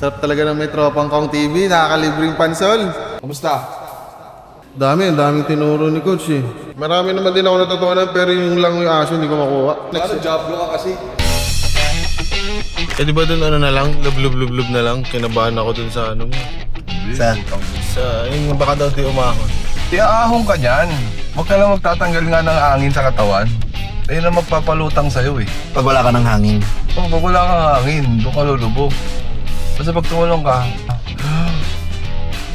Sarap talaga ng may tropang Kong TV, nakakalibreng pansol. Kamusta? Daming tinuro ni Coach eh. Marami naman din ako natutunan pero yung lang yung aso hindi ko makuha. Paano Diablo ka kasi? Eh di ba dun ano na lang, lub na lang, kinabahan ako dun sa ano mo. Sa yung baka daw di umahon. Iaahong ka dyan. Huwag ka lang magtatanggal nga ng hangin sa katawan. Ayun ang magpapalutang sa'yo eh. Pag wala ka ng hangin. Oh, pag wala kang hangin, doon ka lulubog. Basta pag tumulong ka,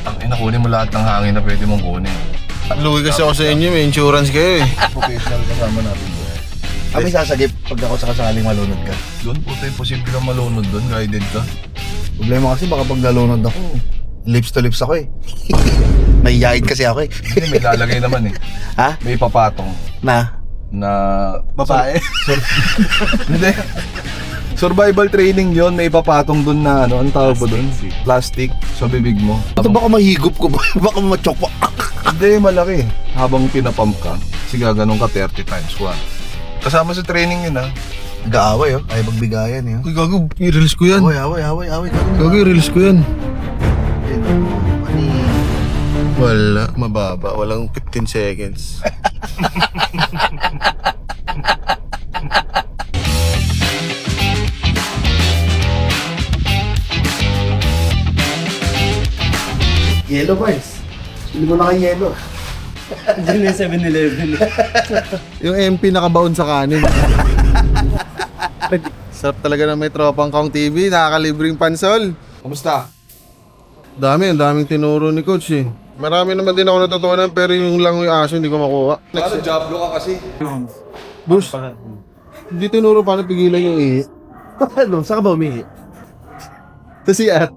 ang kunin mo lahat ng hangin na pwede mong kunin. Lugi kasi ako sa inyo, may insurance kayo eh. Professional kasama natin doon. Kami sasagip pag ako sakaling malunod ka. Doon po tayo posible kang malunod doon, guided ka. Problema kasi baka pag nalunod ako, lips to lips ako eh. May yahid kasi ako eh. Hindi, may lalagay naman eh. Ha? May papatong Na? Babae? Hindi. Survival training yon, may papatong doon na ano, ang tawag ba doon? Plastic sa bibig mo. Ito baka mahigop ko, baka machok pa. Hindi, malaki. Habang pinapump ka, kasi gaganon ka 30 times 1. Kasama sa training yun ha. Nag-aaway oh, ay magbigayan eh. Uy, gago, i-release ko yan. Away. Gago, i-release ko yan. Ani. Wala, mababa. Walang 15 seconds. Yellow bars. Hindi mo na kay yellow. Diyan yung 7-Eleven. Yung MP nakabaon sa kanin. Sarap talaga ng may tropang Kong TV, nakakalibreng pansol. Kamusta? Daming tinuro ni Coach eh. Marami naman din ako natutunan pero yung lang yung aso hindi ko makuha. Paano Diablo ka kasi? Boost, hindi tinuro paano pigilan yung ihi. Ano? Saan ka ba umihi? Tapos at.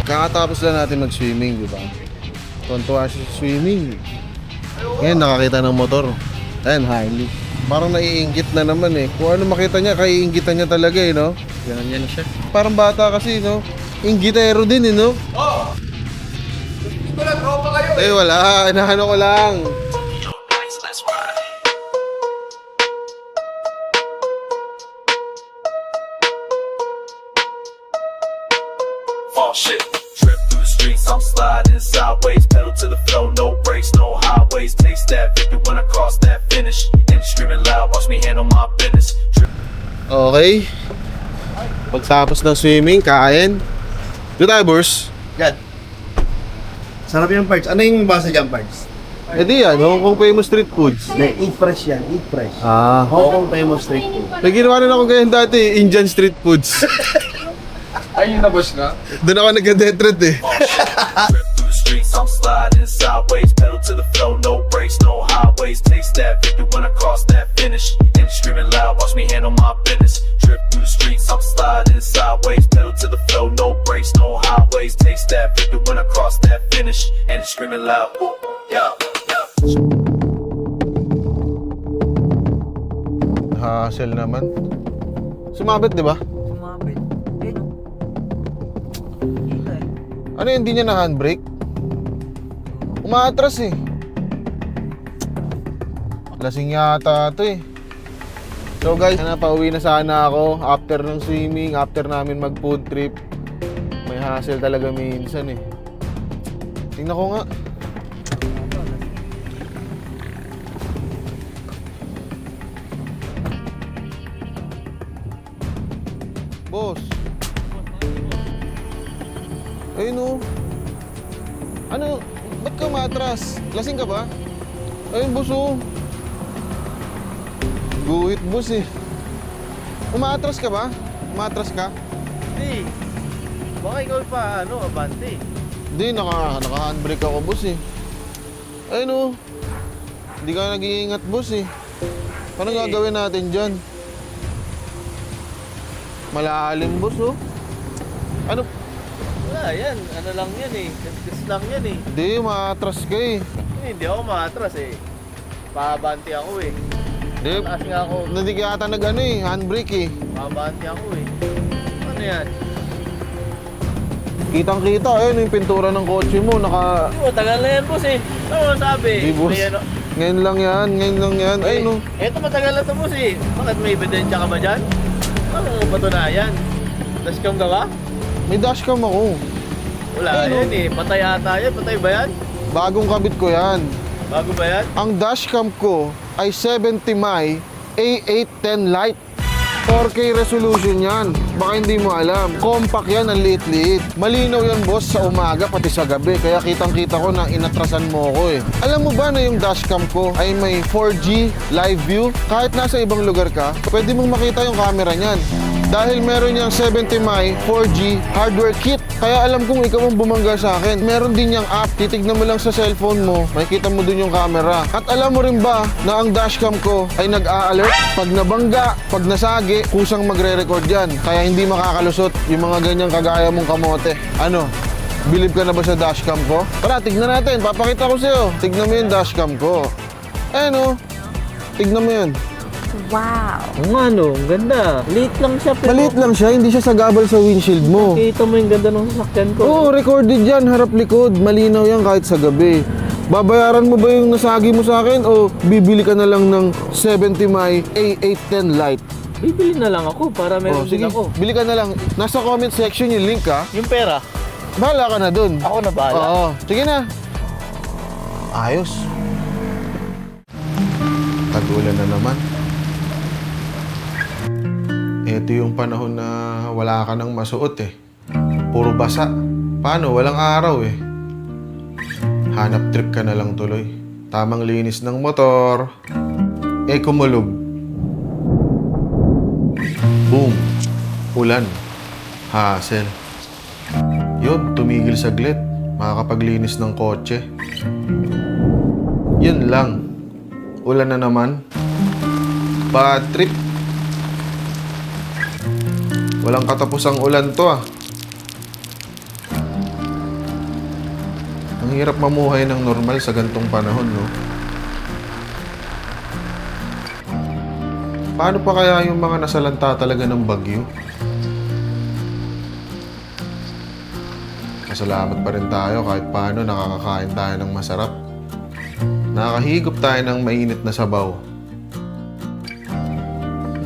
Kakatapos lang natin mag-swimming, di ba? Tuntua siya sa swimming. Ngayon nakakita ng motor. Ayan, Harley. Parang naiinggit na naman eh. Kung ano makita niya, kaiinggitan niya talaga eh, no? Ganun yan siya. Parang bata kasi, no? Inggitero din eh, no? Oo! Wala, tropa kayo Eh, wala. Inaano ko lang. Oh shit. Trip through the streets, I'm sliding sideways. Pedal to the floor, no brakes, no highways. Taste that victory when I cross that finish. And screaming loud, watch me handle my business. Okay. Pagtapos ng swimming, kain. Doon tayo, boss. Yan. Sarap yung parts. Ano yung basa dyan parts? Eh di yan, Hong Kong famous street foods. Eat fresh yan, eat fresh. Ah. Hong Kong famous street food. May ginawa rin ako ganyan dati, Indian street foods. Ayun na boss ka? Doon ako nag-detret eh. Oh shit. Trip through the streets, I'm sliding sideways. Pedal to the floor, no brakes, no highways. Taste that victory when I cross that finish. And screaming loud, watch me handle my business. Trip through the streets, I'm sliding sideways. Pedal to the floor, no brakes, no highways. Taste that victory when I cross that finish. And screaming loud, yeah. Hassle naman. Sumabit, di ba? Sumabit. Ayun o. Kita eh. Ano yun, hindi niya na handbrake? Umaatras eh. Lasing yata ito eh. So guys, pauwi na sana ako after ng swimming, after namin mag food trip. May hassle talaga minsan eh. Tingnan ko nga. Boss. Ayun o. Ano? Ba't ka matras? Lasing ka ba? Ayun boss o. Guhit boss eh. Umaatras ka ba? Umaatras ka? Hindi. Baka ikaw pa, abante. Hindi, naka-handbrake ako boss eh. Ayun o. Hindi ka nag-iingat boss eh. Paano gagawin natin dyan? Malalim boss oh. Ano? Wala yan. Ano lang yan eh. Gas lang yan eh. Hindi, maatras ka eh. Hindi ako maatras eh. Paabante ako eh. Hindi, Taas nga ako. hindi ka yata nag-ano eh, handbrake eh. Paabante ako eh. Ano yan? Kitang-kita, ayun yung pintura ng kotse mo, naka... Oh, tagal na yan, boss eh. Ano sabi? Di, boss. May ano? Ngayon lang yan. Ay, no. Eto matagal na to, boss eh. Bakit may ebidensya ka ba dyan? Ano patunayan? Dashcam ka ba? May dashcam ako. Wala yan eh. Patay ata yan. Patay ba yan? Bagong kabit ko yan. Bago ba yan? Ang dashcam ko ay 70 My A810 Lite. 4K resolution yan. Baka hindi mo alam. Compact yan, ang liit-liit. Malinaw yan, boss, sa umaga pati sa gabi. Kaya kitang-kita ko na inatrasan mo ko eh. Alam mo ba na yung dashcam ko ay may 4G live view? Kahit nasa ibang lugar ka, pwede mong makita yung camera niyan. Dahil meron niyang 70 My 4G hardware kit. Kaya alam kong ikaw ang bumangga sa akin. Meron din niyang app. Titignan mo lang sa cellphone mo, makikita mo dun yung camera. At alam mo rin ba na ang dashcam ko ay nag-a-alert pag nabangga, pag nasagi, kusang magre-record yan. Kaya hindi makakalusot yung mga ganyang kagaya mong kamote. Ano? Believe ka na ba sa dashcam ko? Tara, tignan natin. Papakita ko sa'yo. Tignan mo yung dashcam ko. Ano? Tignan mo yun. Wow. Ang ano, ang ganda. Late lang siya pero Maliit lang siya, hindi siya sagabal sa windshield mo. kita mo yung ganda ng sasakyan ko. Oo, recorded yan, harap-likod. Malinaw yan kahit sa gabi. Babayaran mo ba yung nasagi mo sa akin o bibili ka na lang ng 70 My A810 Lite? Bibili na lang ako para meron din Sige, ako. bili ka na lang. Nasa comment section yung link ha. Yung pera, Bahala ka na dun. ako na bahala. Oo, sige na. Ayos. Tag-ulan na naman. Ito yung panahon na wala ka nang masuot eh. Puro basa. Paano? Walang araw eh. Hanap trip ka na lang tuloy. Tamang linis ng motor. Kumulog. Boom. Ulan. Hassle. Yun, tumigil saglit. Makakapaglinis ng kotse. Yun lang. Ulan na naman. Bad trip. Walang katapusang ulan to ah. Ang hirap mamuhay ng normal sa gantong panahon, no? Paano pa kaya yung mga nasalanta talaga ng bagyo? Masalamat pa rin tayo kahit paano nakakakain tayo ng masarap. Nakakahigop tayo ng mainit na sabaw.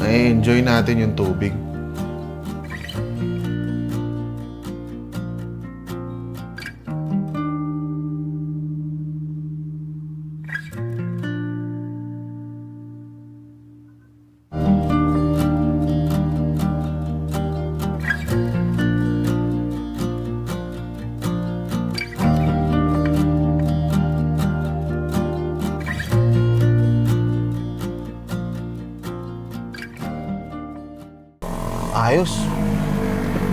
Enjoy natin yung tubig. Ayos.